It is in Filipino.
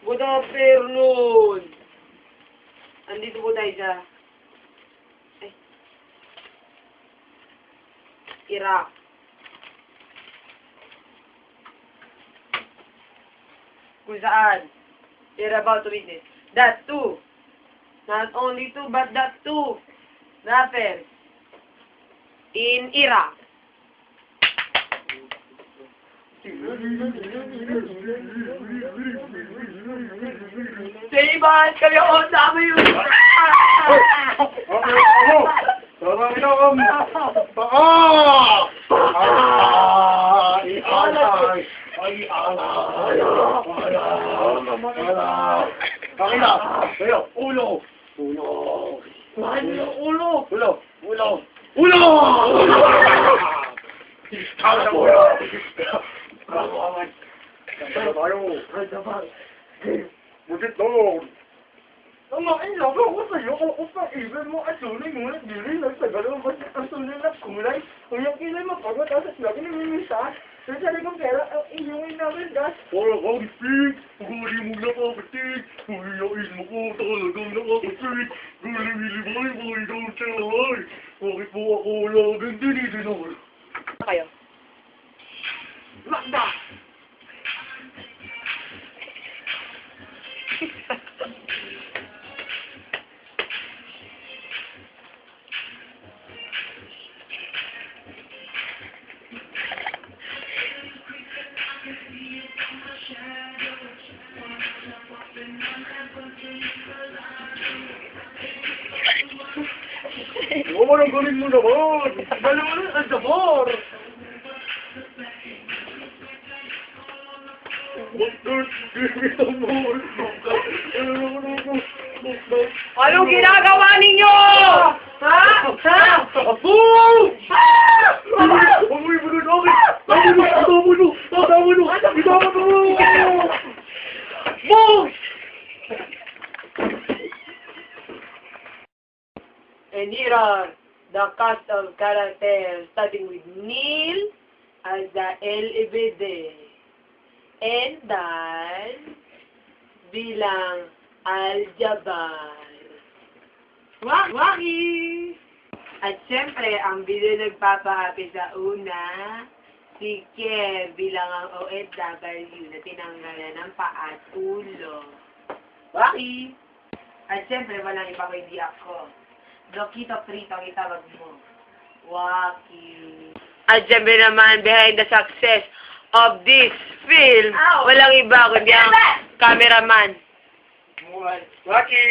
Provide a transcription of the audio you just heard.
Good afternoon! Andito po tayo sa... Iraq. Kung saan? We're about to witness. That too. Not only two, but that too. Raffles. In Iraq. Saiban! Kami ako sa amin yun! Ulo! Kumain lang ako sa'yo. Ako sa ibig mo at sulit mo na dili. Nagsagal mo ba ang sulit na kulay? Kung yung kilay mapagod at lagi namimisa. Sa sarili kong pera, ang inyongin namin, guys. Para kang pig. Huli mo nakapatig. Huliyain mo ko. Talagang nakapatig. Galing-ilibay mo ikaw siya. Bakit po ako lagang dinidinol? Kayo. Lakda! Ang galing mo naman! Dalawa na ang sabor! Anong ginagawa ninyo? Ha? Ha? Apo! Amoy mo na namin! Tama mo! Boss! And here are the cast of characters starting with Neil as the LBD and Dan bilang Al-Jabbar. Waki! At syempre, ang video nagpapahapi sa una, si Kev bilang ang OFW na tinanggalan ng paa at ulo. Waki! At syempre, walang iba kundi ako. Dokito Prito ang itawag mo. Waki. At syempre naman, behind the success of this film, walang iba kundi ang cameraman. Waki!